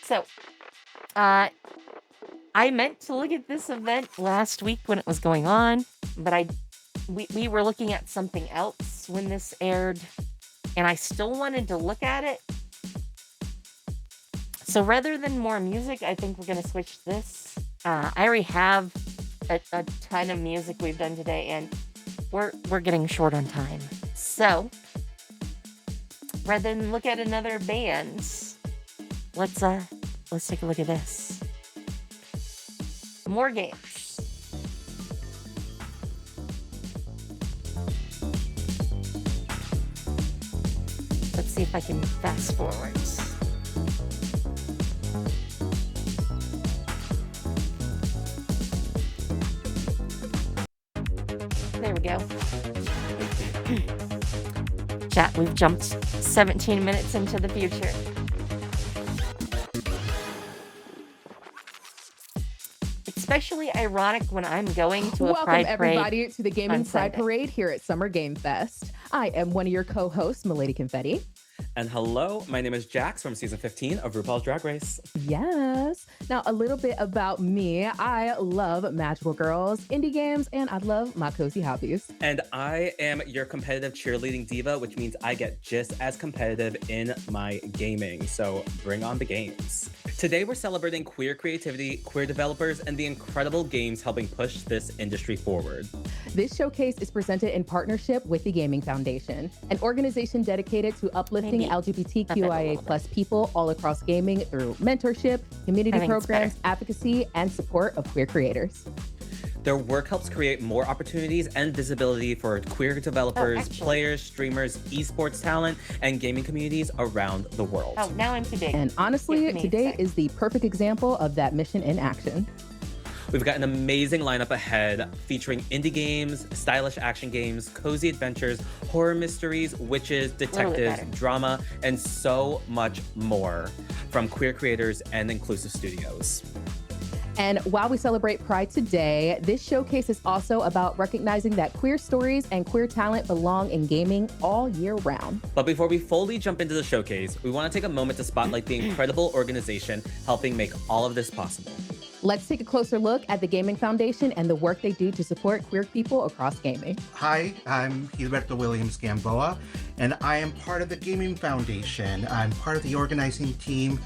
So, uh, I meant to look at this event last week when it was going on, but we were looking at something else when this aired, and I still wanted to look at it. So rather than more music, I think we're gonna switch this. I already have a ton of music we've done today, and we're getting short on time. So rather than look at another band, let's take a look at this. More games. Let's see if I can fast forward. There we go. Chat, we've jumped 17 minutes into the future. Especially ironic when I'm going to a Welcome Pride Parade. everybody to the Gaming on Pride Sunday. Parade here at Summer Game Fest. I am one of your co-hosts, Milady Confetti. And hello, my name is Jax from season 15 of RuPaul's Drag Race. Yes. Now, a little bit about me. I love magical girls, indie games, and I love my cozy hobbies. And I am your competitive cheerleading diva, which means I get just as competitive in my gaming. So bring on the games. Today, we're celebrating queer creativity, queer developers, and the incredible games helping push this industry forward. This showcase is presented in partnership with the Gaming Foundation, an organization dedicated to uplifting Maybe LGBTQIA plus people all across gaming through mentorship, community I think it's programs, advocacy, and support of queer creators. Their work helps create more opportunities and visibility for queer developers, actually. players, streamers, esports talent, and gaming communities around the world. Oh, now I'm too big. And honestly, Give me a today sec. is the perfect example of that mission in action. We've got an amazing lineup ahead featuring indie games, stylish action games, cozy adventures, horror mysteries, witches, detectives, better. drama, and so much more from queer creators and inclusive studios. And while we celebrate Pride today, this showcase is also about recognizing that queer stories and queer talent belong in gaming all year round. But before we fully jump into the showcase, we want to take a moment to spotlight the incredible organization helping make all of this possible. Let's take a closer look at the Gaming Foundation and the work they do to support queer people across gaming. Hi, I'm Gilberto Williams Gamboa, and I am part of the Gaming Foundation. I'm part of the organizing team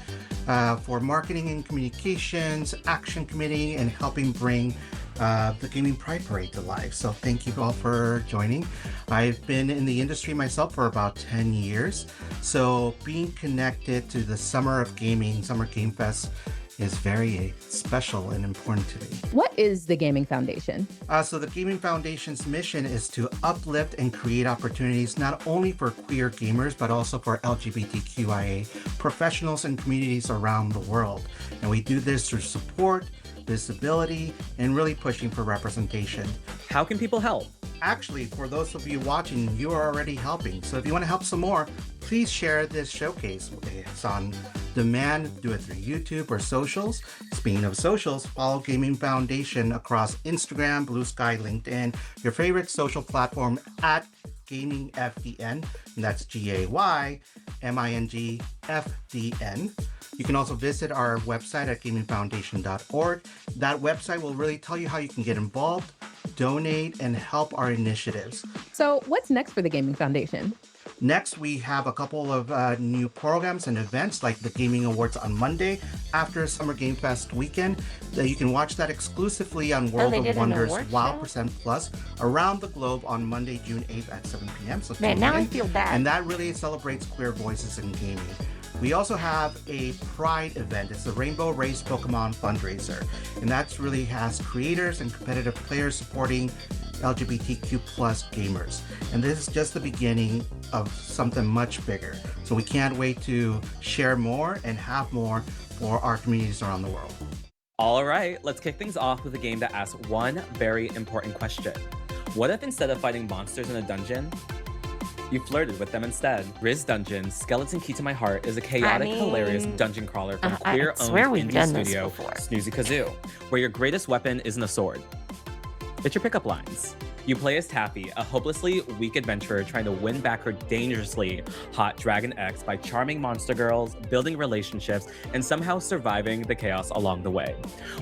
for marketing and communications, action committee, and helping bring the Gaming Pride Parade to life. So thank you all for joining. I've been in the industry myself for about 10 years. So being connected to the Summer of Gaming, Summer Game Fest, is very special and important to me. What is the Gaming Foundation? So the Gaming Foundation's mission is to uplift and create opportunities not only for queer gamers, but also for LGBTQIA professionals and communities around the world. And we do this through support, visibility, and really pushing for representation. How can people help? Actually, for those of you watching, you are already helping. So if you want to help some more, please share this showcase. It's on demand, do it through YouTube or socials. Speaking of socials, follow Gaming Foundation across Instagram, Blue Sky, LinkedIn, your favorite social platform at GaymingFDN, and that's GAYMINGFDN. You can also visit our website at gamingfoundation.org. That website will really tell you how you can get involved, donate, and help our initiatives. So what's next for the Gaming Foundation? Next, we have a couple of new programs and events like the Gaming Awards on Monday after Summer Game Fest weekend. You can watch that exclusively on World they of did an Wonders award WoW show? Percent Plus around the globe on Monday, June 8th at 7 p.m. So Man, tune now I in. feel bad. And that really celebrates queer voices in gaming. We also have a Pride event. It's the Rainbow Race Pokemon fundraiser. And that really has creators and competitive players supporting LGBTQ plus gamers. And this is just the beginning of something much bigger. So we can't wait to share more and have more for our communities around the world. All right, let's kick things off with a game that asks one very important question. What if instead of fighting monsters in a dungeon, you flirted with them instead? Riz Dungeons, Skeleton Key to My Heart is a chaotic, hilarious dungeon crawler from I queer-owned swear we've indie done this studio before. Snoozy Kazoo, where your greatest weapon isn't a sword. It's your pickup lines. You play as Taffy, a hopelessly weak adventurer trying to win back her dangerously hot Dragon X by charming monster girls, building relationships, and somehow surviving the chaos along the way.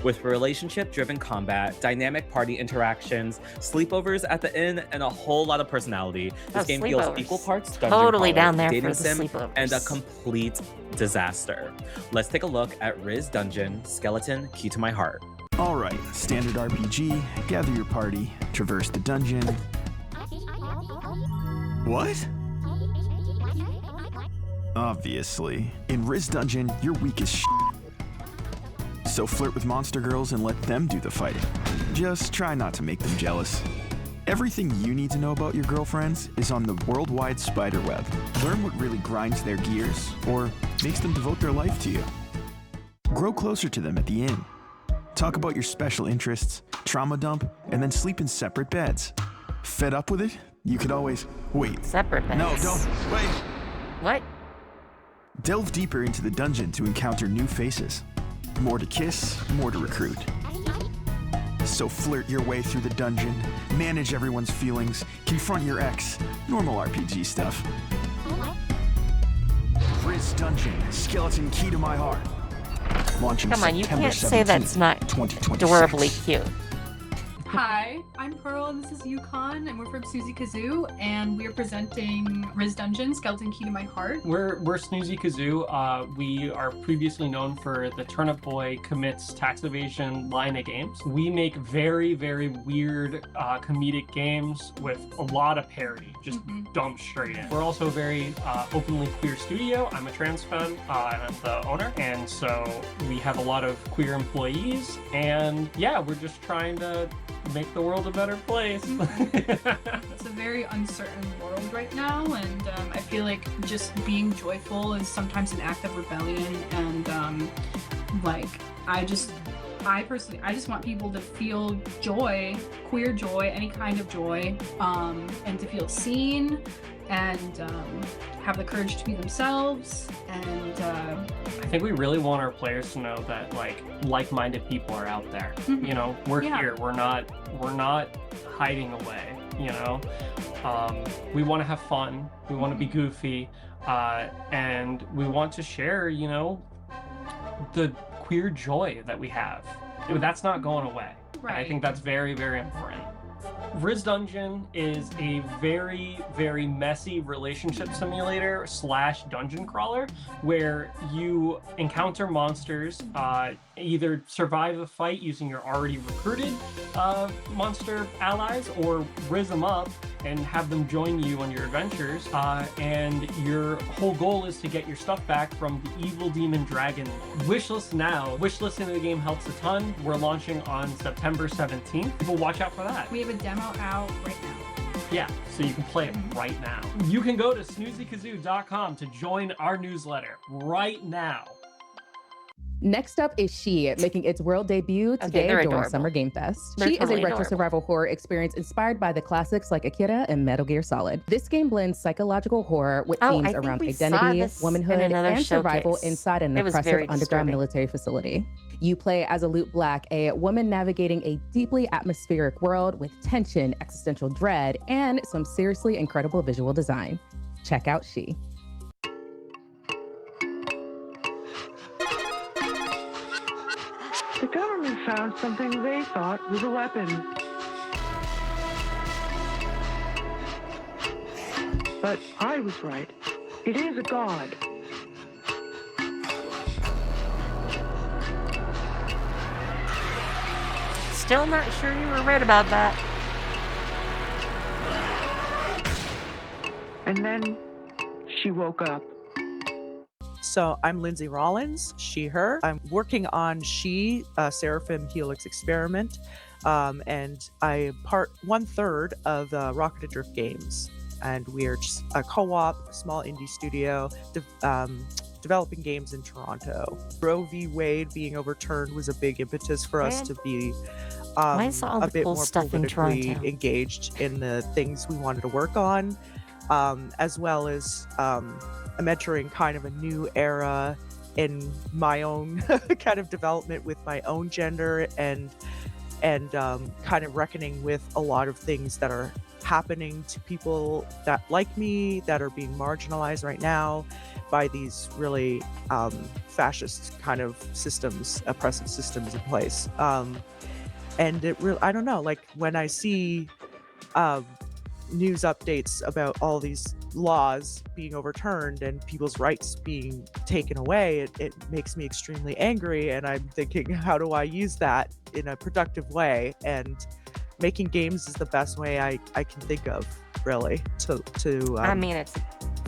With relationship-driven combat, dynamic party interactions, sleepovers at the inn, and a whole lot of personality, this game feels sleepovers. equal parts dungeon Totally crawler, down there dating for the sim, sleepovers. and a complete disaster. Let's take a look at Riz Dungeon, Skeleton, Key to My Heart. Alright, standard RPG, gather your party, traverse the dungeon. What? Obviously. In Riz Dungeon, you're weak as shit. So flirt with monster girls and let them do the fighting. Just try not to make them jealous. Everything you need to know about your girlfriends is on the worldwide spider web. Learn what really grinds their gears, or makes them devote their life to you. Grow closer to them at the inn. Talk about your special interests, trauma dump, and then sleep in separate beds. Fed up with it? You could always... Wait. Separate beds. No, don't. Wait. What? Delve deeper into the dungeon to encounter new faces. More to kiss, more to recruit. So flirt your way through the dungeon, manage everyone's feelings, confront your ex, normal RPG stuff. Riz Dungeon, Skeleton Key to My Heart. Launching Come on, you September can't say 17th, that's not 2026. adorably cute. Hi, I'm Pearl and this is Yukon and we're from Suzy Kazoo and we are presenting Riz Dungeon, Skeleton Key to My Heart. We're Snoozy Kazoo. We are previously known for the Turnip Boy Commits Tax Evasion line of games. We make very, very weird comedic games with a lot of parody, just dump straight in. We're also a very openly queer studio. I'm a trans femme and I'm the owner, and so we have a lot of queer employees, and yeah, we're just trying to make the world a better place. It's a very uncertain world right now, and I feel like just being joyful is sometimes an act of rebellion, and I personally just want people to feel joy, queer joy, any kind of joy, and to feel seen, and have the courage to be themselves, and I think we really want our players to know that like-minded people are out there. You know, we're here. We're not hiding away. You know, we want to have fun. We want to be goofy, and we want to share. You know, the queer joy that we have. That's not going away. Right. I think that's very, very important. Riz Dungeon is a very, very messy relationship simulator / dungeon crawler where you encounter monsters, either survive a fight using your already recruited monster allies, or riz them up and have them join you on your adventures. And your whole goal is to get your stuff back from the evil demon dragon. Wishlist now. Wishlisting the game helps a ton. We're launching on September 17th. People watch out for that. we have a demo out right now. Yeah, so you can play it right now. You can go to snoozykazoo.com to join our newsletter right now. Next up is She, making its world debut today they're during adorable. Summer Game Fest. They're She is totally a retro adorable. survival horror experience inspired by the classics like Akira and Metal Gear Solid. This game blends psychological horror with Oh, themes I think around we saw identity, this in womanhood, another and survival showcase. inside an It was oppressive very underground disturbing. military facility. You play as a Loot Black, a woman navigating a deeply atmospheric world with tension, existential dread, and some seriously incredible visual design. Check out She. The government found something they thought was a weapon. But I was right. It is a god. Still not sure you were right about that. And then she woke up. So I'm Lindsay Rollins, she, her. I'm working on She, Seraphim Helix Experiment, and I am one third of Rocket Adrift Games. And we're just a co-op, small indie studio, developing games in Toronto. Roe v. Wade being overturned was a big impetus for us to be I saw all a the bit cool more stuff in politically Toronto. engaged in the things we wanted to work on, as well as I'm entering kind of a new era in my own kind of development with my own gender and and kind of reckoning with a lot of things that are happening to people that like me, that are being marginalized right now by these really fascist kind of systems, oppressive systems in place. And it really, I don't know, like when I see um, news updates about all these laws being overturned and people's rights being taken away, it makes me extremely angry. And I'm thinking, how do I use that in a productive way? And making games is the best way I can think of, really, to I mean, it's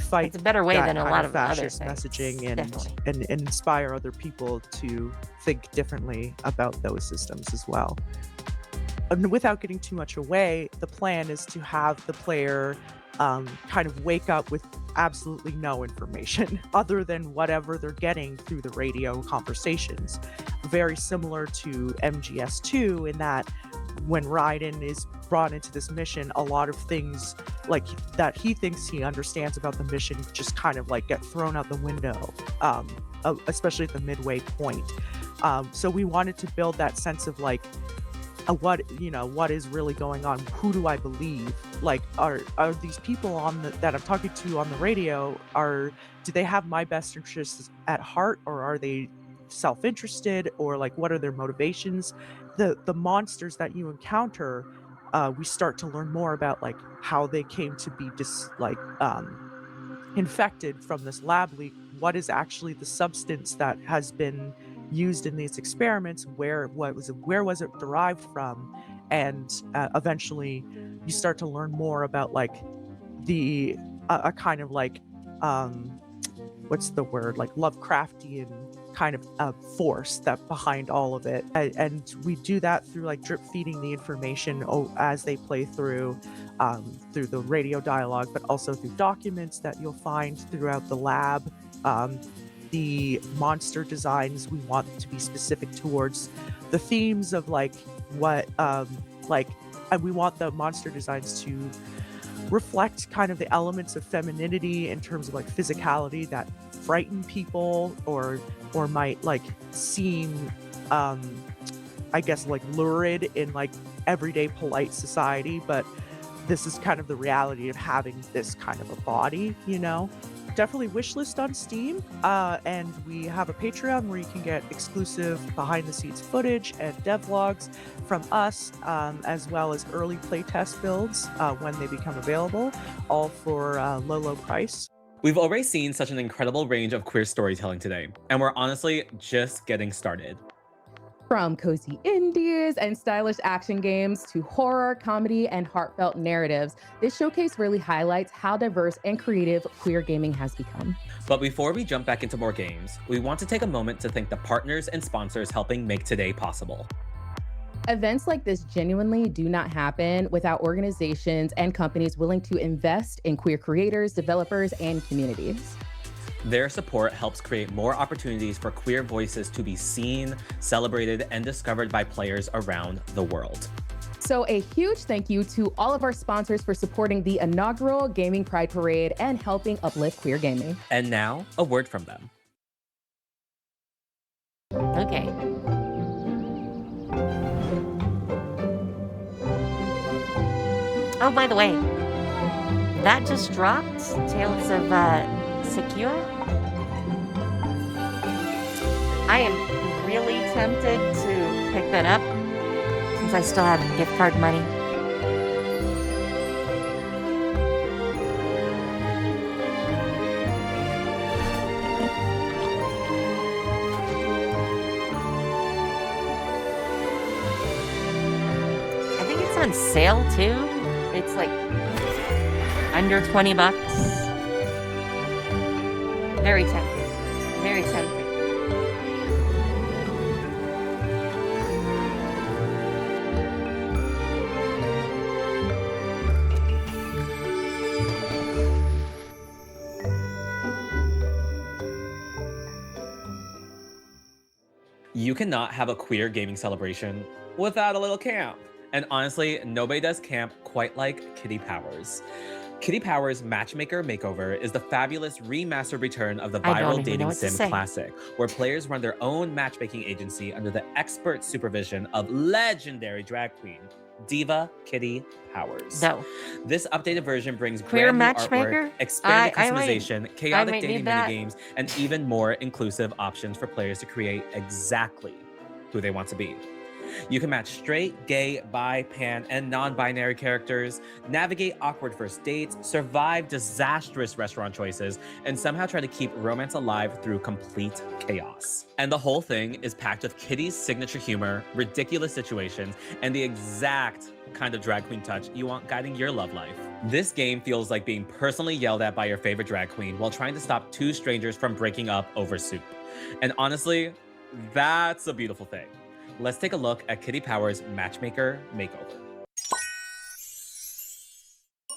fight a better way that than a kind lot of of other fascist things. messaging and, Definitely. and inspire other people to think differently about those systems as well. And without getting too much away, the plan is to have the player kind of wake up with absolutely no information other than whatever they're getting through the radio conversations. Very similar to MGS2 in that when Raiden is brought into this mission, a lot of things like that he thinks he understands about the mission just kind of like get thrown out the window, especially at the midway point. So we wanted to build that sense of like, what is really going on? Who do I believe? Like, are these people that I'm talking to on the radio, do they have my best interests at heart, or are they self-interested, or like what are their motivations? The monsters that you encounter, we start to learn more about like how they came to be infected from this lab leak. What is actually the substance that has been used in these experiments? Where was it derived from? And eventually, you start to learn more about like the a kind of like what's the word, like Lovecraftian kind of force that behind all of it. And we do that through like drip feeding the information as they play through the radio dialogue, but also through documents that you'll find throughout the lab. The monster designs, we want to be specific towards the themes of like what and we want the monster designs to reflect kind of the elements of femininity in terms of like physicality that frighten people or might like seem I guess like lurid in like everyday polite society, but this is kind of the reality of having this kind of a body, Definitely wishlist on Steam, and we have a Patreon where you can get exclusive behind the scenes footage and devlogs from us, as well as early playtest builds when they become available, all for low price. We've already seen such an incredible range of queer storytelling today, and we're honestly just getting started. From cozy indies and stylish action games to horror, comedy, and heartfelt narratives, this showcase really highlights how diverse and creative queer gaming has become. But before we jump back into more games, we want to take a moment to thank the partners and sponsors helping make today possible. Events like this genuinely do not happen without organizations and companies willing to invest in queer creators, developers, and communities. Their support helps create more opportunities for queer voices to be seen, celebrated, and discovered by players around the world. So a huge thank you to all of our sponsors for supporting the inaugural Gaming Pride Parade and helping uplift queer gaming. And now, a word from them. Okay. Oh, by the way, that just dropped. Tales of Secure. I am really tempted to pick that up since I still have gift card money. I think it's on sale too. It's like under 20 bucks. Very tempting. Very tempting. You cannot have a queer gaming celebration without a little camp. And honestly, nobody does camp quite like Kitty Powers. Kitty Powers Matchmaker Makeover is the fabulous remastered return of the I don't viral even know dating what to sim say. classic, where players run their own matchmaking agency under the expert supervision of legendary drag queen, Diva Kitty Powers. No. This updated version brings Queer brand new matchmaker? artwork, expanded I might- customization, chaotic might dating need that. minigames, and even more inclusive options for players to create exactly who they want to be. You can match straight, gay, bi, pan, and non-binary characters, navigate awkward first dates, survive disastrous restaurant choices, and somehow try to keep romance alive through complete chaos. And the whole thing is packed with Kitty's signature humor, ridiculous situations, and the exact kind of drag queen touch you want guiding your love life. This game feels like being personally yelled at by your favorite drag queen while trying to stop two strangers from breaking up over soup. And honestly, that's a beautiful thing. Let's take a look at Kitty Powers Matchmaker Makeover.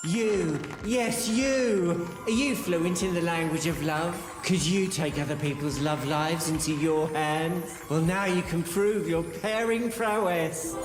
You, yes, you! Are you fluent in the language of love? Could you take other people's love lives into your hands? Well, now you can prove your pairing prowess.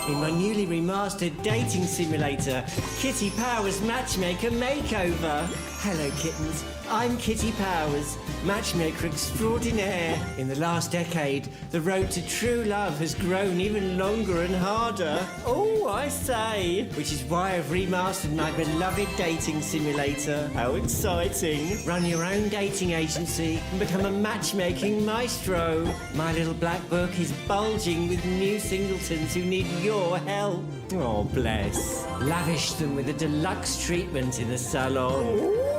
In my newly remastered dating simulator, Kitty Powers Matchmaker Makeover. Hello, kittens. I'm Kitty Powers, matchmaker extraordinaire. In the last decade, the road to true love has grown even longer and harder. Oh, I say. Which is why I've remastered my beloved dating simulator. How exciting. Run your own dating agency and become a matchmaking maestro. My little black book is bulging with new singletons who need your help. Oh, bless. Lavish them with a deluxe treatment in the salon.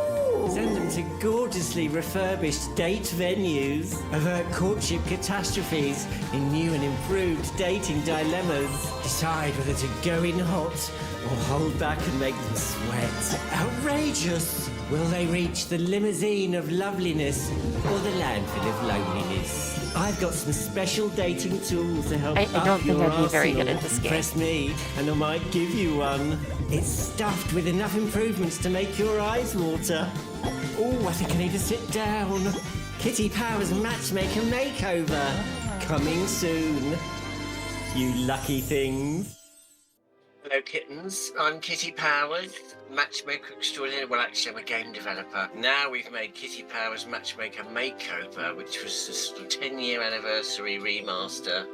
Send them to gorgeously refurbished date venues. Avert courtship catastrophes in new and improved dating dilemmas. Decide whether to go in hot or hold back and make them sweat. Outrageous! Will they reach the limousine of loveliness or the landfill of loneliness? I've got some special dating tools to help I up don't think your I'd be very good arsenal. at this game. Impress me, and I might give you one. It's stuffed with enough improvements to make your eyes water. Oh, I think I need to sit down. Kitty Powers Matchmaker Makeover. Coming soon. You lucky things. Hello, kittens. I'm Kitty Powers, matchmaker extraordinaire. Well, actually, I'm a game developer. Now we've made Kitty Powers Matchmaker Makeover, which was the sort of 10-year anniversary remaster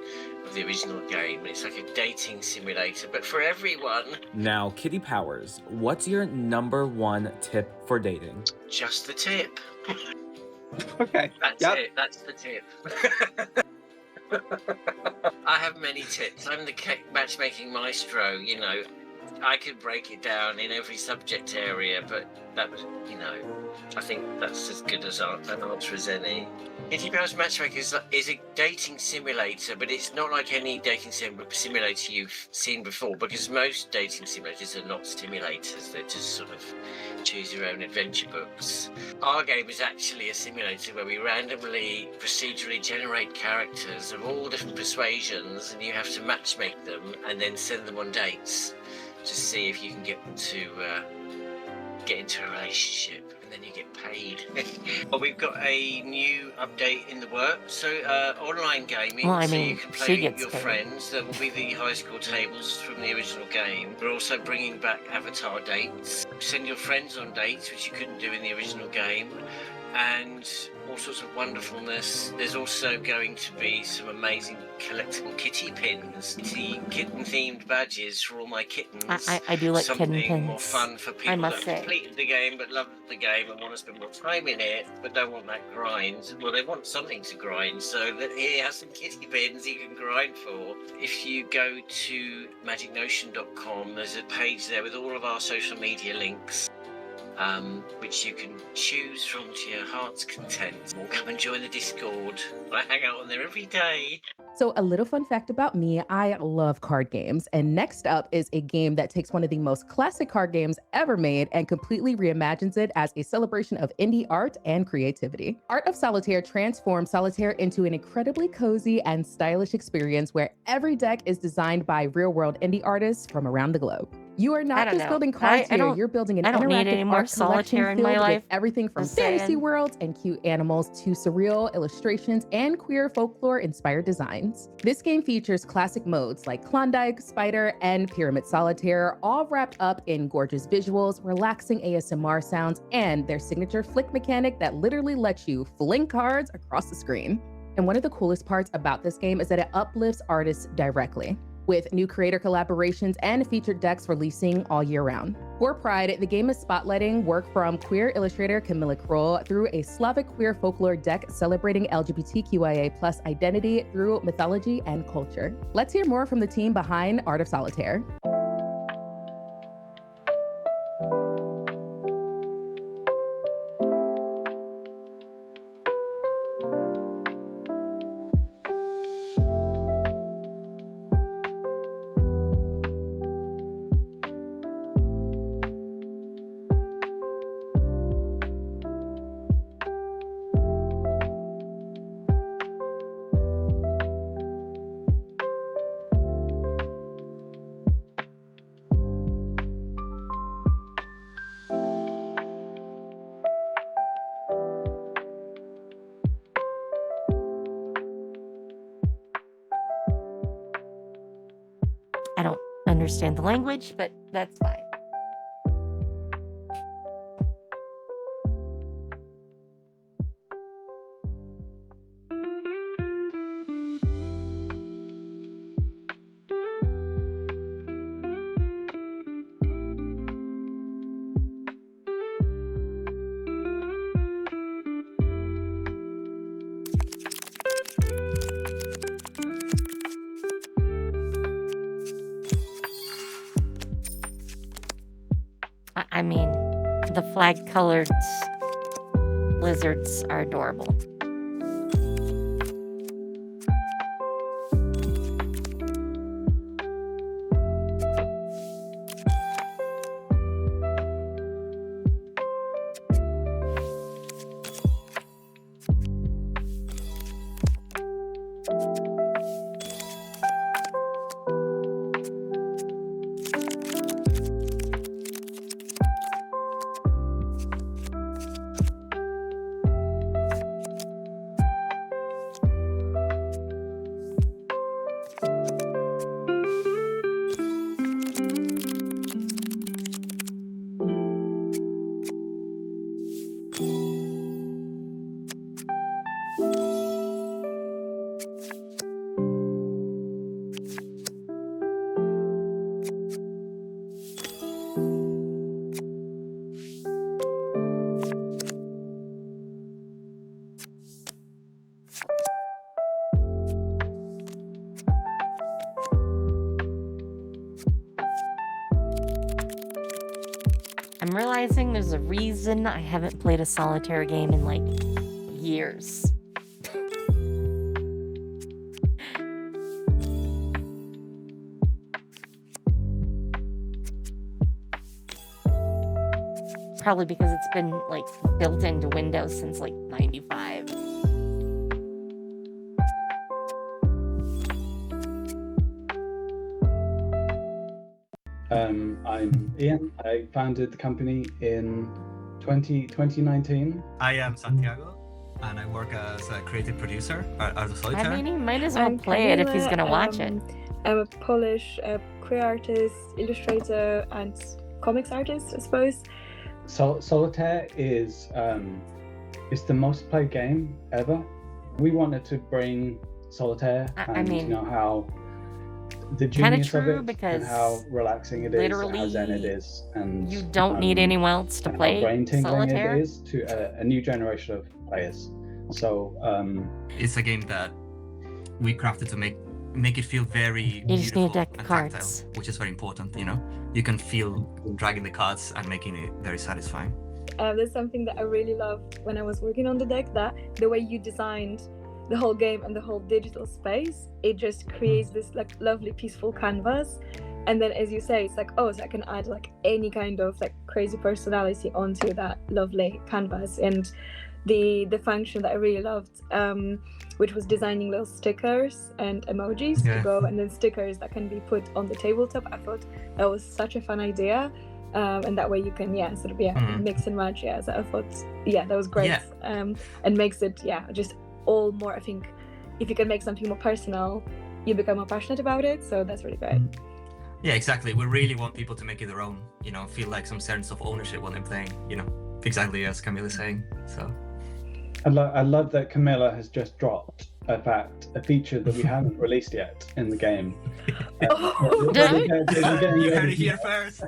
of the original game. It's like a dating simulator, but for everyone. Now, Kitty Powers, what's your #1 tip for dating? Just the tip. Okay. That's it. That's the tip. I have many tips. I'm the matchmaking maestro, you know. I could break it down in every subject area, but that was, you know, I think that's as good as an answer as any. Kitty Powers Matchmaker is a dating simulator, but it's not like any dating simulator you've seen before, because most dating simulators are not simulators. They're just sort of choose your own adventure books. Our game is actually a simulator where we randomly, procedurally generate characters of all different persuasions, and you have to matchmake them and then send them on dates to see if you can get them to get into a relationship, and then you get paid. Well, we've got a new update in the works, so online gaming, Well, I so mean, you can she play with gets your paid. friends. There will be the high score tables from the original game. We're also bringing back avatar dates. Send your friends on dates, which you couldn't do in the original game, and all sorts of wonderfulness. There's also going to be some amazing collectible kitty pins, kitten-themed badges for all my kittens. I do like kitten Something more pins, fun for I people must that say. completed the game but love the game and want to spend more time in it but don't want that grind. Well, they want something to grind, so that here has some kitty pins you can grind for. If you go to magicnotion.com, there's a page there with all of our social media links, which you can choose from to your heart's content. Or come and join the Discord. I hang out on there every day. So, a little fun fact about me, I love card games. And next up is a game that takes one of the most classic card games ever made and completely reimagines it as a celebration of indie art and creativity. Art of Solitaire transforms Solitaire into an incredibly cozy and stylish experience where every deck is designed by real-world indie artists from around the globe. You are I not don't just know. building cards I here. don't- You're building an I don't need interactive any more art collection solitaire in my filled life. with everything from Just fantasy saying. worlds and cute animals to surreal illustrations and queer folklore-inspired designs. This game features classic modes like Klondike, Spider, and Pyramid Solitaire, all wrapped up in gorgeous visuals, relaxing ASMR sounds, and their signature flick mechanic that literally lets you fling cards across the screen. And one of the coolest parts about this game is that it uplifts artists directly, with new creator collaborations and featured decks releasing all year round. For Pride, the game is spotlighting work from queer illustrator Camilla Kroll through a Slavic queer folklore deck celebrating LGBTQIA+ identity through mythology and culture. Let's hear more from the team behind Art of Solitaire. I don't understand the language, but that's fine. I mean, the flag-colored lizards are adorable. I'm realizing there's a reason I haven't played a solitaire game in like years. Probably because it's been like built into Windows since like 95. I'm Ian. I founded the company in 2019. I am Santiago, and I work as a creative producer at Art of Solitaire. I mean, he might as well play it if he's gonna watch it. I'm a Polish queer artist, illustrator, and comics artist, I suppose. Solitaire is the most played game ever. We wanted to bring Solitaire and you know how the genius of it and how relaxing it is, and how zen it is, and you don't need anyone else to play brain tingling Solitaire. it is to a new generation of players. So it's a game that we crafted to make it feel very You just need a beautiful deck of and cards. tactile, which is very important. You know, you can feel dragging the cards and making it very satisfying. There's something that I really love when I was working on the deck, that the way you designed the whole game and the whole digital space, it just creates this like lovely peaceful canvas. And then as you say, it's like, oh, so I can add like any kind of like crazy personality onto that lovely canvas. And the function that I really loved, which was designing little stickers and emojis to go, and then stickers that can be put on the tabletop. I thought that was such a fun idea. And that way you can sort of mix and match. So I thought that was great. And makes it just all more, I think if you can make something more personal, you become more passionate about it, so that's really great. Yeah, exactly. We really want people to make it their own, feel like some sense of ownership when they're playing, exactly as Camilla's saying. So I love that Camilla has just dropped a feature that we haven't released yet in the game. You heard it here first.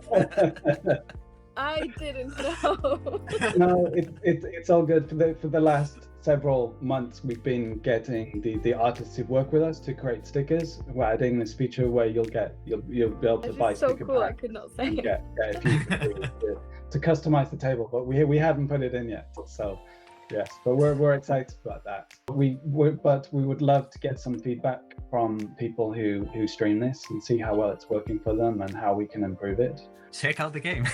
I didn't know. No, it's all good. For the last several months, we've been getting the artists who work with us to create stickers. We're adding this feature where you'll be able to buy so sticker cool. packs. I could not say it. A few to customize the table, but we haven't put it in yet. So yes, but we're excited about that. We would love to get some feedback from people who stream this and see how well it's working for them and how we can improve it. Check out the game.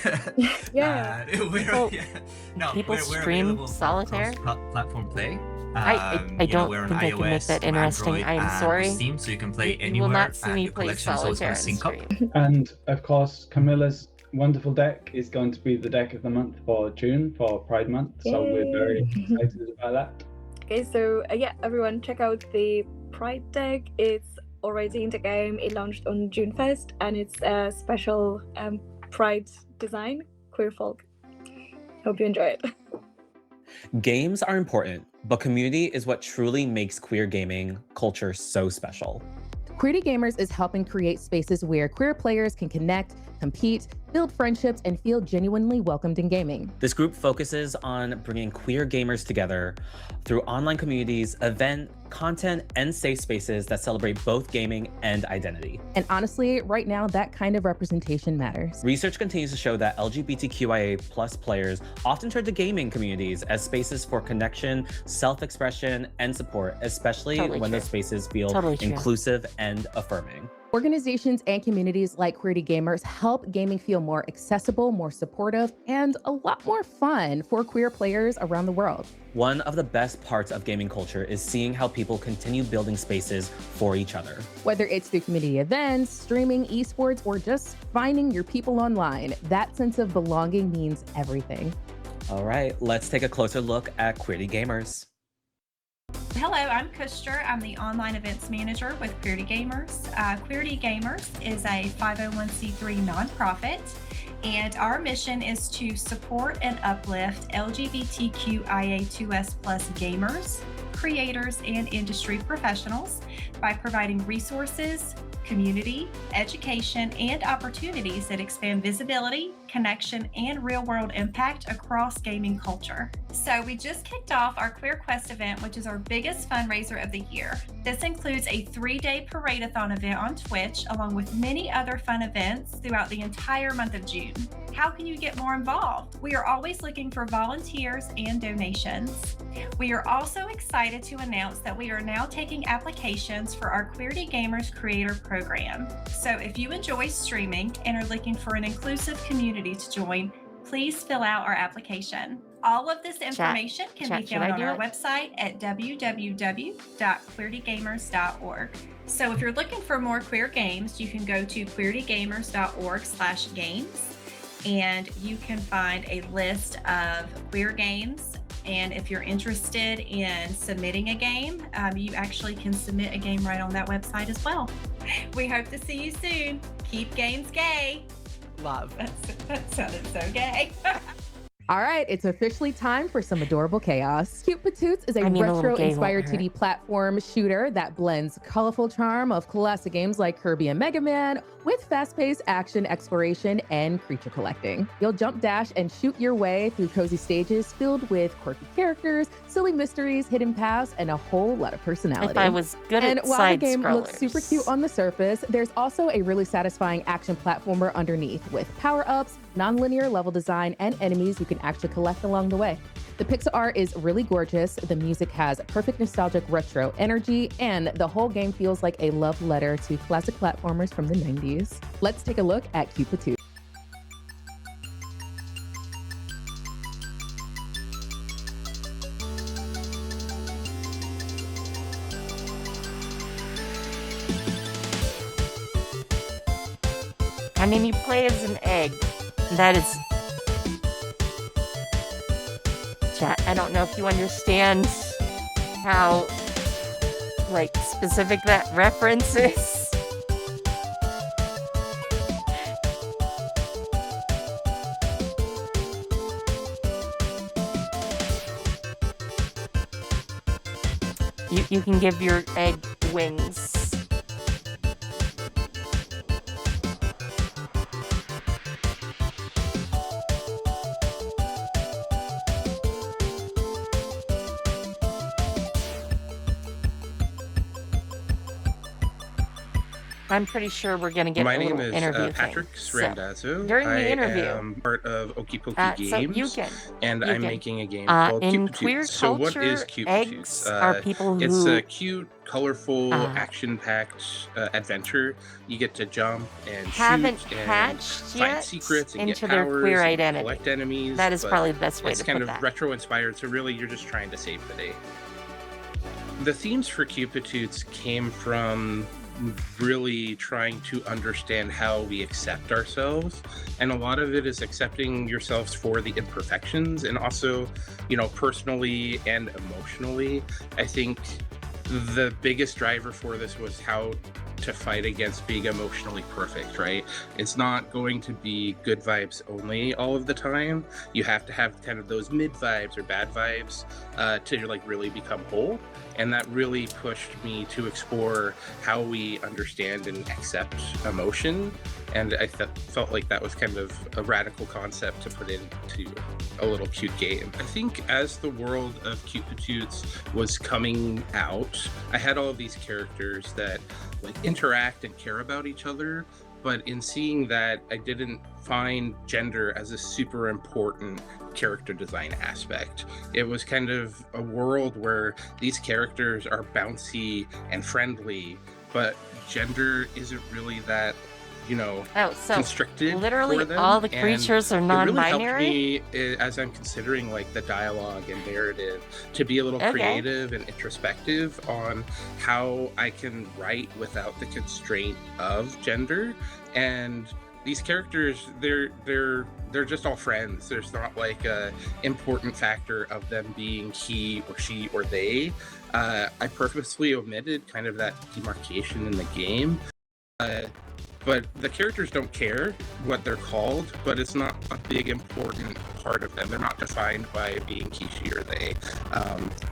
People stream solitaire. Platform play. I don't we're on think I can make iOS, that interesting. Android, I am sorry. Steam, so you can play You anywhere. will not see me your play collection's always solitaire gonna in sync up. stream. And of course, Camilla's wonderful deck is going to be the deck of the month for June, for Pride Month. So we're very excited about that. Okay, so everyone check out the Pride deck. It's already in the game. It launched on June 1st, and it's a special Pride design, queer folk. Hope you enjoy it. Games are important, but community is what truly makes queer gaming culture so special. Queerty Gamers is helping create spaces where queer players can connect, compete, build friendships, and feel genuinely welcomed in gaming. This group focuses on bringing queer gamers together through online communities, event, content, and safe spaces that celebrate both gaming and identity. And honestly, right now, that kind of representation matters. Research continues to show that LGBTQIA+ players often turn to gaming communities as spaces for connection, self-expression, and support, especially when those spaces feel inclusive and affirming. Organizations and communities like Queerty Gamers help gaming feel more accessible, more supportive, and a lot more fun for queer players around the world. One of the best parts of gaming culture is seeing how people continue building spaces for each other. Whether it's through community events, streaming, esports, or just finding your people online, that sense of belonging means everything. All right, let's take a closer look at Queerty Gamers. Hello, I'm Kushter. I'm the online events manager with Queerty Gamers. Queerty Gamers is a 501c3 nonprofit, and our mission is to support and uplift LGBTQIA2S+ gamers, creators, and industry professionals by providing resources, community, education, and opportunities that expand visibility, connection, and real-world impact across gaming culture. So we just kicked off our Queer Quest event, which is our biggest fundraiser of the year. This includes a 3-day parade-a-thon event on Twitch, along with many other fun events throughout the entire month of June. How can you get more involved? We are always looking for volunteers and donations. We are also excited to announce that we are now taking applications for our Queerty Gamers Creator Program. So if you enjoy streaming and are looking for an inclusive community to join, please fill out our application. All of this information can be found on our website at www.queertygamers.org. So if you're looking for more queer games, you can go to queertygamers.org/games, and you can find a list of queer games. And if you're interested in submitting a game, you actually can submit a game right on that website as well. We hope to see you soon. Keep games gay. Love. That sounded so gay. All right, it's officially time for some adorable chaos. Cute Patoots is a retro-inspired 2D platform shooter that blends colorful charm of classic games like Kirby and Mega Man with fast-paced action, exploration, and creature collecting. You'll jump, dash, and shoot your way through cozy stages filled with quirky characters, silly mysteries, hidden paths, and a whole lot of personality. If I was good at And while the game looks side-scrollers. super cute on the surface, there's also a really satisfying action platformer underneath with power-ups, non-linear level design, and enemies you can actually collect along the way. The pixel art is really gorgeous, the music has perfect nostalgic retro energy, and the whole game feels like a love letter to classic platformers from the 90s. Let's take a look at Cute Patoots. mean, you play as an egg. That is... Chat, I don't know if you understand how, like, specific that reference is. You can give your egg wings. I'm pretty sure we're gonna get My a name little is interview Patrick thing. Srandazzo. During the I interview, am part of Okie Pokey so Games, and I'm making a game called in Cute queer Patoots. So what is culture, Cute eggs Patoots? are people It's who a cute, colorful, action-packed adventure. You get to jump and haven't shoot and hatched find yet secrets and into get their powers queer and identity. collect enemies. That is but probably the best way it's to kind put of that. retro-inspired, so really you're just trying to save the day. The themes for Cute Patoots came from really trying to understand how we accept ourselves, and a lot of it is accepting yourselves for the imperfections, and also, you know, personally and emotionally. I think the biggest driver for this was how to fight against being emotionally perfect, right? It's not going to be good vibes only all of the time. You have to have kind of those mid vibes or bad vibes to like really become whole. And that really pushed me to explore how we understand and accept emotion. And I felt like that was kind of a radical concept to put into a little cute game. I think as the world of Cute Patoots was coming out, I had all of these characters that like interact and care about each other, but in seeing that, I didn't find gender as a super important character design aspect. It was kind of a world where these characters are bouncy and friendly, but gender isn't really that, you know, constricted. Literally for them. all the And creatures are it really non-binary? helped me as I'm considering like the dialogue and narrative to be a little creative and introspective on how I can write without the constraint of gender. And these characters, they're just all friends. There's not like a important factor of them being he or she or they. I purposely omitted kind of that demarcation in the game. But the characters don't care what they're called, but it's not a big important part of them. They're not defined by being he, she, or they.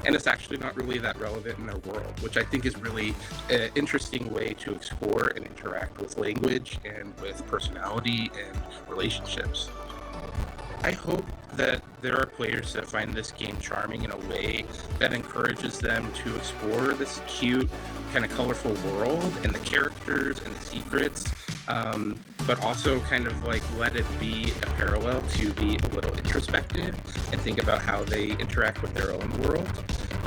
And it's actually not really that relevant in their world, which I think is really an interesting way to explore and interact with language and with personality and relationships. I hope that there are players that find this game charming in a way that encourages them to explore this cute, kind of colorful world and the characters and the secrets, but also kind of like let it be a parallel to be a little introspective and think about how they interact with their own world.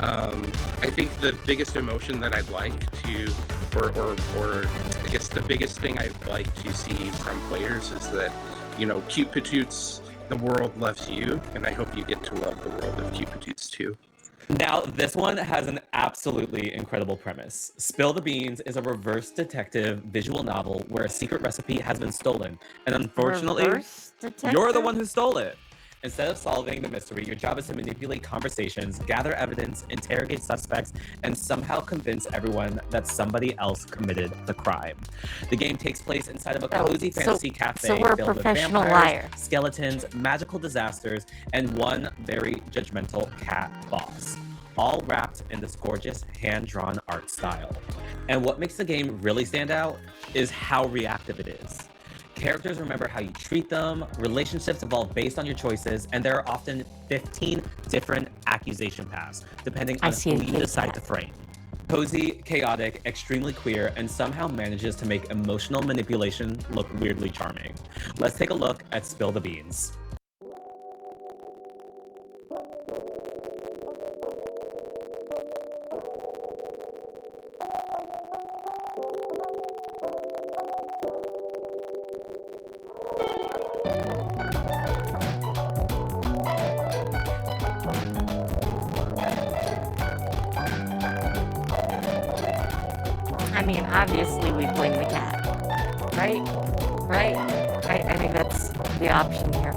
I think the biggest emotion that I'd like to, or I guess the biggest thing I'd like to see from players is that, you know, Cute Patoots, the world loves you, and I hope you get to love the world of Cute Patoots too. Now, this one has an absolutely incredible premise. Spill the Beans is a reverse detective visual novel where a secret recipe has been stolen, and unfortunately, you're the one who stole it. Instead of solving the mystery, your job is to manipulate conversations, gather evidence, interrogate suspects, and somehow convince everyone that somebody else committed the crime. The game takes place inside of a cozy fantasy cafe filled with vampires, liars. skeletons, magical disasters, and one very judgmental cat boss, all wrapped in this gorgeous hand-drawn art style. And what makes the game really stand out is how reactive it is. Characters remember how you treat them, relationships evolve based on your choices, and there are often 15 different accusation paths, depending on who you decide to frame. Cozy, chaotic, extremely queer, and somehow manages to make emotional manipulation look weirdly charming. Let's take a look at Spill the Beans. I mean, obviously we blame the cat, right? Right? Maybe that's the option here.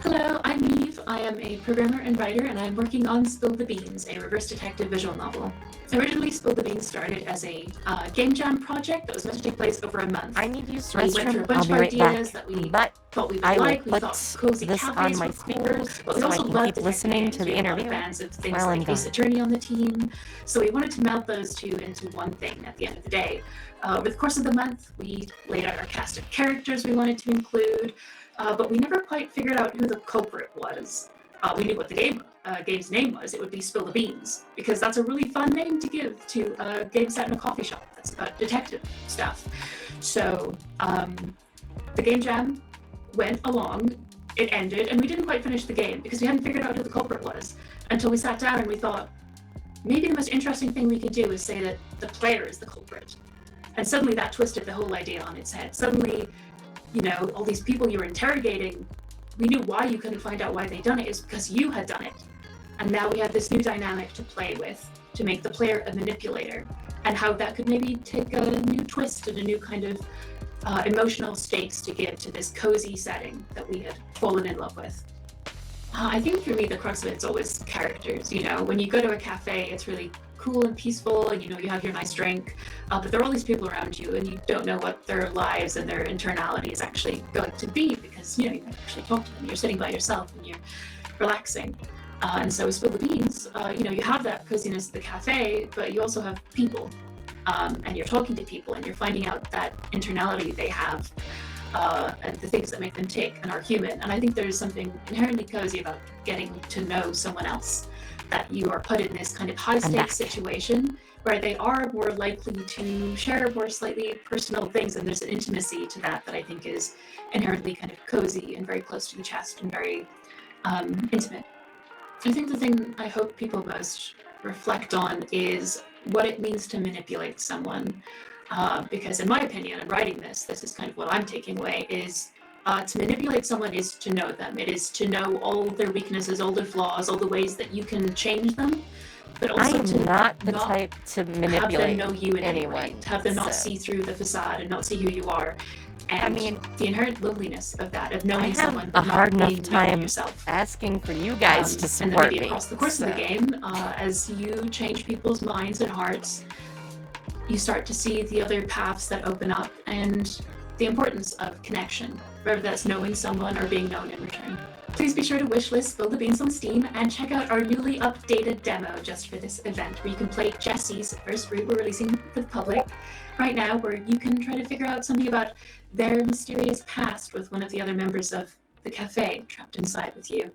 Hello, I'm Eve. I am a programmer and writer, and I'm working on Spill the Beans, a reverse detective visual novel. Originally, Spill the Beans started as a game jam project that was meant to take place over a month. I need to use We went through a bunch of ideas that we thought we would like. We thought cozy this cafes on my were cool, speakers but we so I also can loved keep detective listening games. to the We had a lot of interview fans of things while I'm like Ace done. Attorney on the team, so we wanted to melt those two into one thing at the end of the day. Over the course of the month, we laid out our cast of characters we wanted to include, but we never quite figured out who the culprit was. We knew what the game's name was. It would be Spill the Beans, because that's a really fun name to give to a game set in a coffee shop that's about detective stuff. So the game jam went along, it ended, and we didn't quite finish the game because we hadn't figured out who the culprit was until we sat down and we thought, maybe the most interesting thing we could do is say that the player is the culprit. And suddenly that twisted the whole idea on its head. Suddenly, you know, all these people you were interrogating, we knew why you couldn't find out why they'd done it is because you had done it. And now we had this new dynamic to play with, to make the player a manipulator, and how that could maybe take a new twist and a new kind of emotional stakes to give to this cozy setting that we had fallen in love with. I think for me, the crux of it's always characters. You know, when you go to a cafe, it's really cool and peaceful, and you know, you have your nice drink, but there are all these people around you, and you don't know what their lives and their internality is actually going to be because, you know, you can actually talk to them. You're sitting by yourself and you're relaxing. And so with Spill the Beans, you know, you have that coziness at the cafe, but you also have people, and you're talking to people and you're finding out that internality they have. And the things that make them tick and are human. And I think there's something inherently cozy about getting to know someone else, that you are put in this kind of high-stakes situation where they are more likely to share more slightly personal things, and there's an intimacy to that I think is inherently kind of cozy and very close to the chest and very intimate. I think the thing I hope people most reflect on is what it means to manipulate someone. Because in my opinion, in writing this is kind of what I'm taking away, is to manipulate someone is to know them. It is to know all their weaknesses, all their flaws, all the ways that you can change them. But also I am to not the type to manipulate have them know you in any way, anyone. to have them not see through the facade and not see who you are. And I mean, the inherent loneliness of that, of I knowing have someone a but hard not enough being known time yourself. asking for you guys to And then support maybe me. across the course of the game, as you change people's minds and hearts, you start to see the other paths that open up and the importance of connection, whether that's knowing someone or being known in return. Please be sure to wishlist Spill the Beans on Steam and check out our newly updated demo just for this event, where you can play Jessie's first route we're releasing for the public right now, where you can try to figure out something about their mysterious past with one of the other members of the cafe trapped inside with you.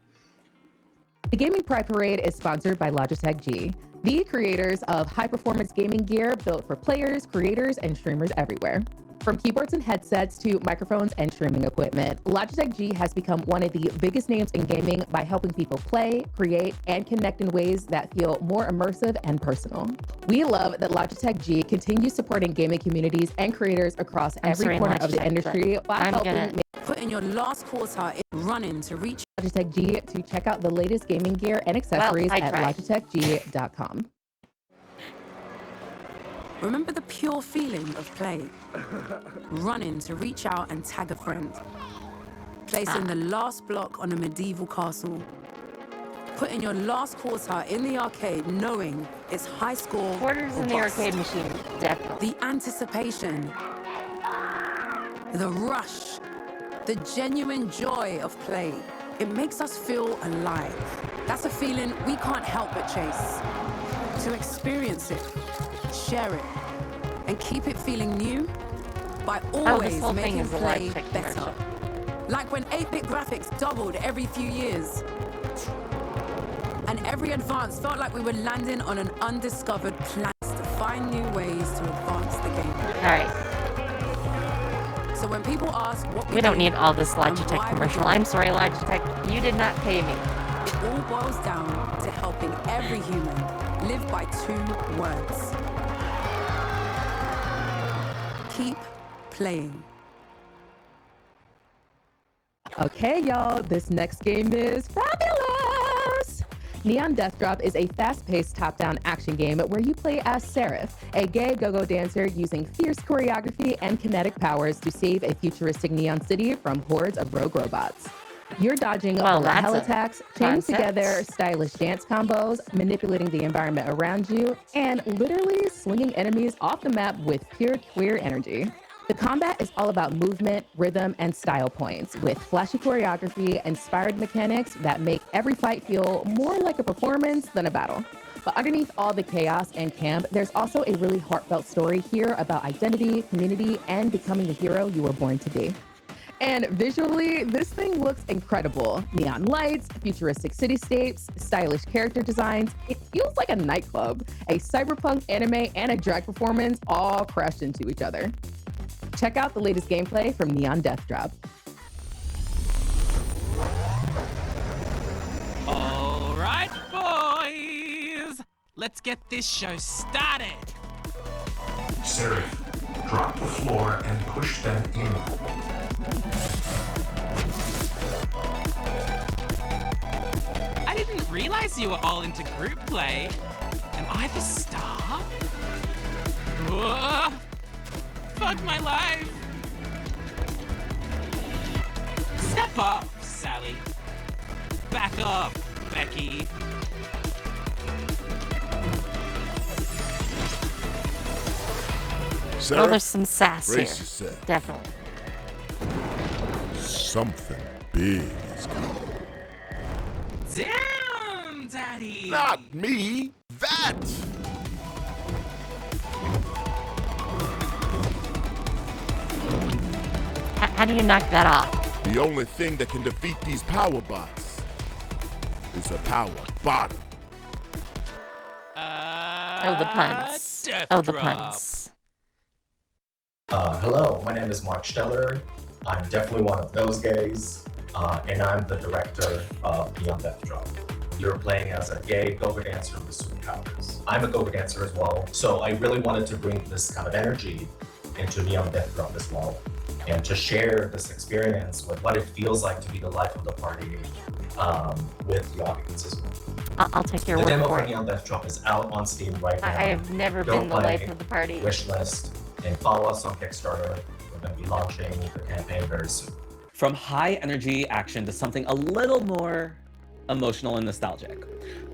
The Gaming Pride Parade is sponsored by Logitech G, the creators of high-performance gaming gear built for players, creators, and streamers everywhere. From keyboards and headsets to microphones and streaming equipment, Logitech G has become one of the biggest names in gaming by helping people play, create, and connect in ways that feel more immersive and personal. We love that Logitech G continues supporting gaming communities and creators across every corner of the industry by helping put in your last quarter in running to reach Logitech G to check out the latest gaming gear and accessories at logitechg.com. Remember the pure feeling of play. Running to reach out and tag a friend. Placing the last block on a medieval castle. Putting your last quarter in the arcade knowing it's high score. Quarters in the arcade machine, definitely. The anticipation. The rush. The genuine joy of play. It makes us feel alive. That's a feeling we can't help but chase. To experience it, share it, and keep it feeling new by always making play better. Like when 8-bit graphics doubled every few years. And every advance felt like we were landing on an undiscovered planet to find new ways to advance the game. All right. So when people ask what We don't do need all this and Logitech why we commercial. do it, I'm sorry, Logitech. You did not pay me. it all boils down to helping every human live by 2 words. Keep playing. Okay, y'all, this next game is fabulous! Neon Death Drop is a fast-paced top-down action game where you play as Seraph, a gay go-go dancer using fierce choreography and kinetic powers to save a futuristic neon city from hordes of rogue robots. You're dodging bullet hell attacks, chaining together stylish dance combos, manipulating the environment around you, and literally slinging enemies off the map with pure queer energy. The combat is all about movement, rhythm, and style points, with flashy choreography, inspired mechanics that make every fight feel more like a performance than a battle. But underneath all the chaos and camp, there's also a really heartfelt story here about identity, community, and becoming the hero you were born to be. And visually, this thing looks incredible. Neon lights, futuristic cityscapes, stylish character designs. It feels like a nightclub, a cyberpunk anime, and a drag performance all crashed into each other. Check out the latest gameplay from Neon Death Drop. All right, boys. Let's get this show started. Seraph, drop the floor and push them in. I didn't realize you were all into group play. Am I the star? Whoa. Fuck my life! Step up, Sally. Back up, Becky. Oh, there's some sass here. Brace yourself. Definitely. Something big is coming. Damn, Daddy! Not me! That! How do you knock that off? The only thing that can defeat these power bots is a power bottom. Oh, the puns. Oh, the puns. Hello, my name is Mark Steller. I'm definitely one of those gays, and I'm the director of Neon Death Drop. You're playing as a gay go-go dancer with superpowers. I'm a go-go dancer as well, so I really wanted to bring this kind of energy into Neon Death Drop as well, and to share this experience with what it feels like to be the life of the party with the audience as well. I'll take your The word demo for for it. Neon Death Drop is out on Steam right now. I have never Go been the play, life of the party. Wish list, and follow us on Kickstarter. We're going to be launching the campaign very soon. From high energy action to something a little more emotional and nostalgic.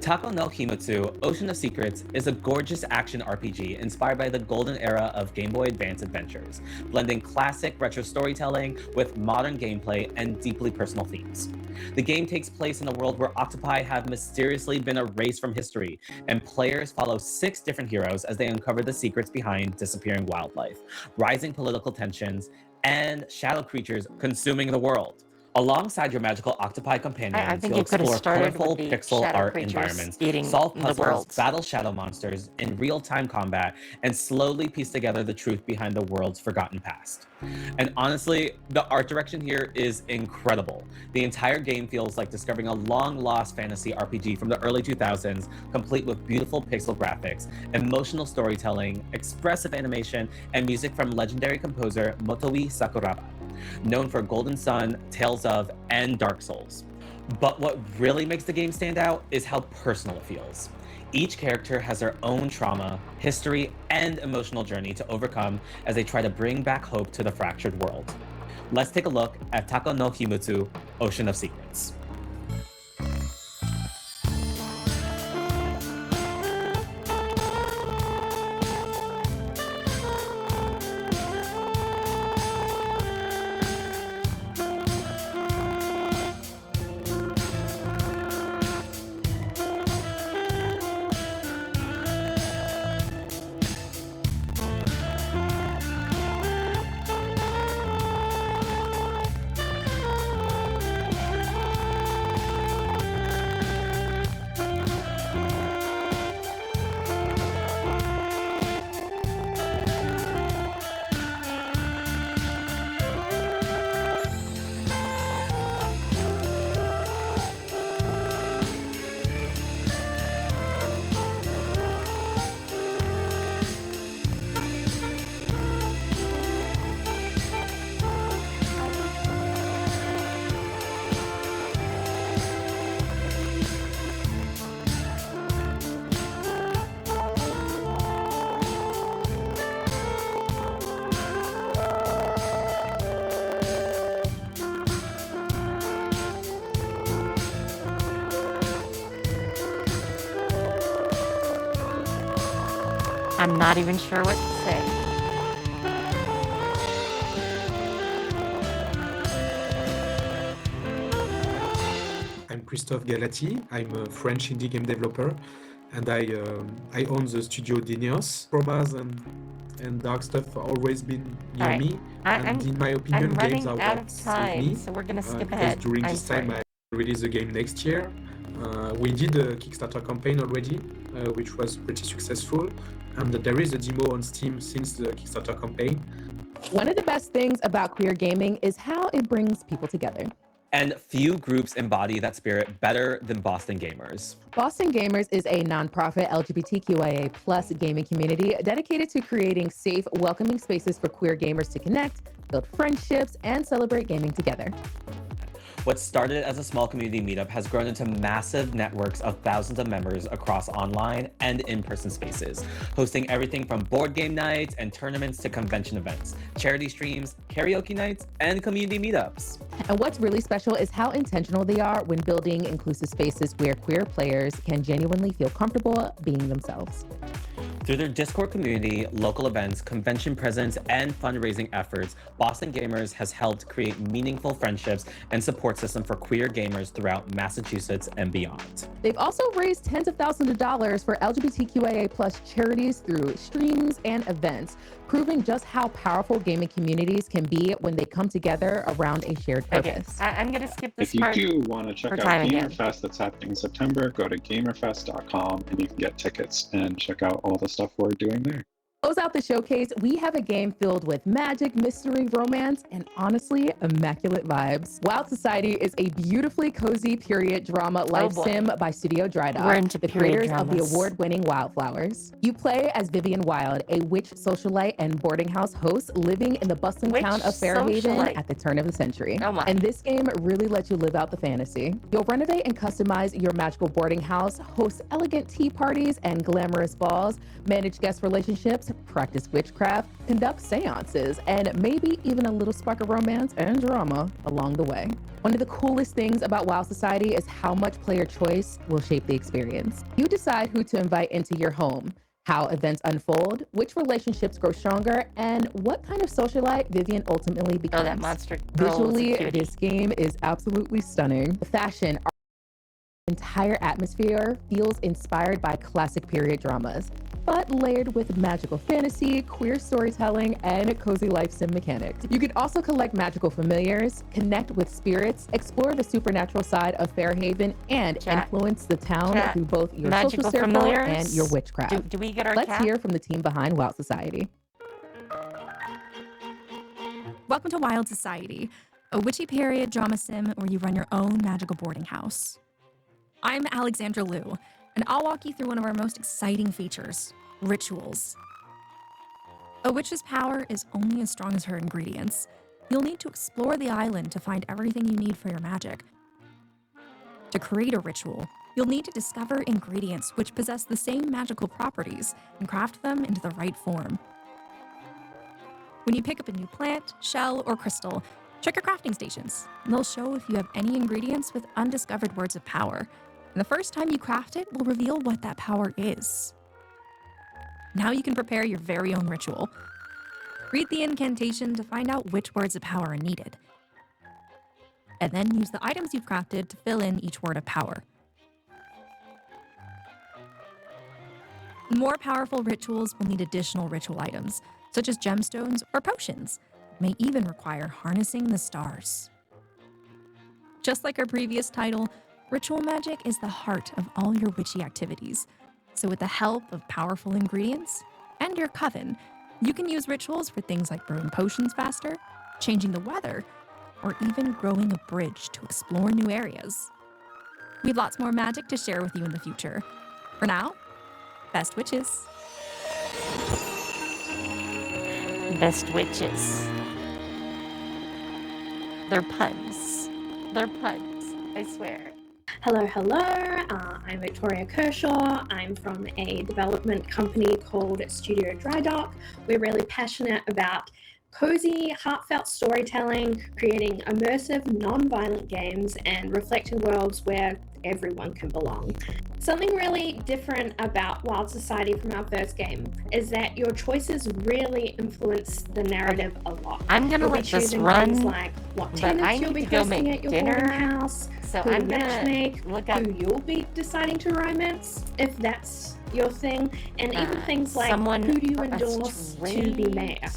Tako no Himutsu Ocean of Secrets is a gorgeous action RPG inspired by the golden era of Game Boy Advance adventures, blending classic retro storytelling with modern gameplay and deeply personal themes. The game takes place in a world where octopi have mysteriously been erased from history, and players follow 6 different heroes as they uncover the secrets behind disappearing wildlife, rising political tensions, and shadow creatures consuming the world. Alongside your magical octopi companions, I think you'll you could have explore started colorful with the pixel shadow art creatures environments, eating solve the puzzles, world. battle shadow monsters in real-time combat, and slowly piece together the truth behind the world's forgotten past. And honestly, the art direction here is incredible. The entire game feels like discovering a long-lost fantasy RPG from the early 2000s, complete with beautiful pixel graphics, emotional storytelling, expressive animation, and music from legendary composer Motoi Sakuraba, known for Golden Sun, Tales of, and Dark Souls. But what really makes the game stand out is how personal it feels. Each character has their own trauma, history, and emotional journey to overcome as they try to bring back hope to the fractured world. Let's take a look at Tako no Himutsu, Ocean of Secrets. I'm not even sure what to say. I'm Christophe Galati. I'm a French indie game developer, and I own the studio Dinios. Promos and dark stuff have always been near me, and in my opinion, games are what save me. So we're gonna skip because ahead. during this time, I release the game next year. We did a Kickstarter campaign already, which was pretty successful, and there is a demo on Steam since the Kickstarter campaign. One of the best things about queer gaming is how it brings people together. And few groups embody that spirit better than Boston Gamers. Boston Gamers is a nonprofit LGBTQIA plus gaming community dedicated to creating safe, welcoming spaces for queer gamers to connect, build friendships, and celebrate gaming together. What started as a small community meetup has grown into massive networks of thousands of members across online and in-person spaces, hosting everything from board game nights and tournaments to convention events, charity streams, karaoke nights, and community meetups. And what's really special is how intentional they are when building inclusive spaces where queer players can genuinely feel comfortable being themselves. Through their Discord community, local events, convention presence, and fundraising efforts, Boston Gamers has helped create meaningful friendships and support system for queer gamers throughout Massachusetts and beyond. They've also raised tens of thousands of dollars for LGBTQIA plus charities through streams and events, proving just how powerful gaming communities can be when they come together around a shared purpose. Okay, I'm gonna skip this If part. you do want to check for out time again. GamerFest that's happening in September, go to gamerfest.com and you can get tickets and check out all the stuff we're doing there. Close out the showcase, we have a game filled with magic, mystery, romance, and honestly, immaculate vibes. Wild Society is a beautifully cozy period drama life boy. sim by Studio Dry Dog, We're into the period creators of the dramas. award-winning Wildflowers. You play as Vivian Wild, a witch socialite and boarding house host living in the bustling Witch town of Fairhaven socialite. at the turn of the century. Oh my. And this game really lets you live out the fantasy. You'll renovate and customize your magical boarding house, host elegant tea parties and glamorous balls, manage guest relationships, practice witchcraft, conduct seances, and maybe even a little spark of romance and drama along the way. One of the coolest things about WoW Society is how much player choice will shape the experience. You decide who to invite into your home, how events unfold, which relationships grow stronger, and what kind of socialite Vivian ultimately becomes. Oh, that monster girl is a Visually, cutie. this game is absolutely stunning. The fashion, entire atmosphere feels inspired by classic period dramas, but layered with magical fantasy, queer storytelling, and cozy life sim mechanics. You can also collect magical familiars, connect with spirits, explore the supernatural side of Fairhaven, and influence the town through both your Magical social circle familiars? and your witchcraft. Do we get our Let's cat? hear from the team behind Wild Society. Welcome to Wild Society, a witchy period drama sim where you run your own magical boarding house. I'm Alexandra Liu, and I'll walk you through one of our most exciting features, rituals. A witch's power is only as strong as her ingredients. You'll need to explore the island to find everything you need for your magic. To create a ritual, you'll need to discover ingredients which possess the same magical properties and craft them into the right form. When you pick up a new plant, shell, or crystal, check your crafting stations, and they'll show if you have any ingredients with undiscovered words of power. And the first time you craft it will reveal what that power is. Now you can prepare your very own ritual. Read the incantation to find out which words of power are needed. And then use the items you've crafted to fill in each word of power. More powerful rituals will need additional ritual items, such as gemstones or potions. It may even require harnessing the stars. Just like our previous title, ritual magic is the heart of all your witchy activities. So with the help of powerful ingredients and your coven, you can use rituals for things like brewing potions faster, changing the weather, or even growing a bridge to explore new areas. We've lots more magic to share with you in the future. For now, best witches. Best witches. They're puns. They're puns, I swear. Hello, hello. I'm Victoria Kershaw. I'm from a development company called Studio Dry Dock. We're really passionate about cozy, heartfelt storytelling, creating immersive, non-violent games, and reflecting worlds where everyone can belong. Something really different about Wild Society from our first game is that your choices really influence the narrative a lot. I'm gonna You'll be let this choosing run, things like what but I tenants you'll need be to go hosting make at your dinner, boarding house, so who I'm to gonna matchmake, look up who you'll be deciding to romance, if that's your thing, and even things like someone who do you a endorse to be mayor.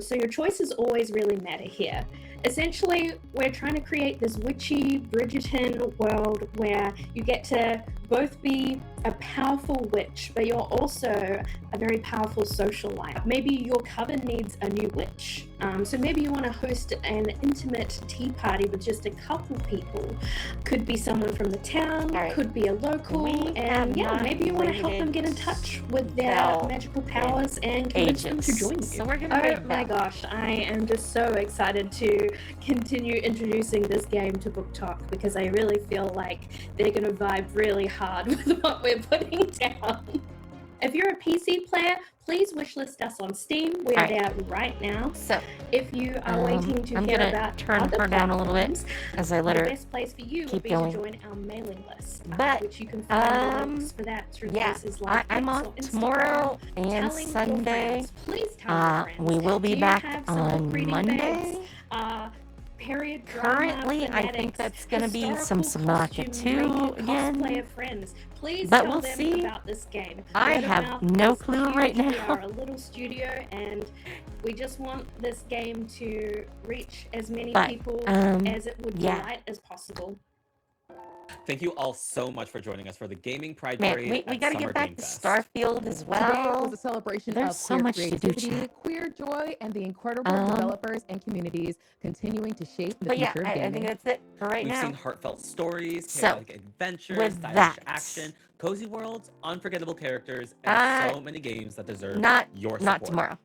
So your choices always really matter here. Essentially, we're trying to create this witchy Bridgerton world where you get to both be a powerful witch, but you're also a very powerful socialite. Maybe your coven needs a new witch. So maybe you want to host an intimate tea party with just a couple people. Could be someone from the town, could be a local, and yeah, maybe you want to help them get in touch with their magical powers and convince them to join you. So we're gonna Oh my gosh, I am just so excited to continue introducing this game to Book Talk because I really feel like they're gonna vibe really hard with what we're putting down. If you're a PC player, please wishlist us on Steam. We are there right now. So, if you are waiting to I'm hear gonna about turn other her down a little bit platforms, as I let the her best place for you keep would be going. to join our mailing list, But, which you can find the links for that through yeah, places like I'm X on or Instagram. tomorrow and Telling your Sunday. friends. Please tell your friends. We will be Do you back have some on book reading Monday. babes? Period drama Currently, I think fanatics, that's gonna be some historical Samaka 2 costume-making again. cosplayer friends. Please But tell we'll them see. about this game. I Word of have mouth no is clue huge. right We now. are a little studio, and we just want this game to reach as many But, people as it would yeah. delight as possible. Thank you all so much for joining us for the Gaming Pride Man, Parade we at gotta Summer get back Game to Fest. Starfield as well. Today was a celebration There's of so queer much to do, creativity, chat. queer joy, and the incredible developers and communities continuing to shape the But yeah, future of I gaming. think that's it for right We've now. seen heartfelt stories, So, chaotic adventures, with stylish that, action, cozy worlds, unforgettable characters, and so many games that deserve your support. Not tomorrow.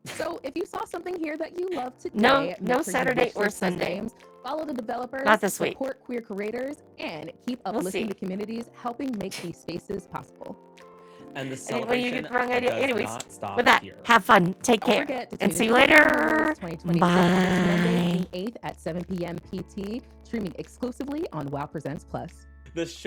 So if you saw something here that you love today, No make no sure you Saturday wish or list these Sunday. games, follow the developers, Not this week. support queer creators, and keep We'll uplifting see. the communities helping make these spaces possible. And the Anybody celebration get the wrong idea? does Anyways, not stop with that, here. have fun. Take Don't care. forget to And tune see in you to Game later. Awards 2026 this Monday, Bye. June 8th at 7 p.m. PT, streaming exclusively on WoW Presents Plus. The show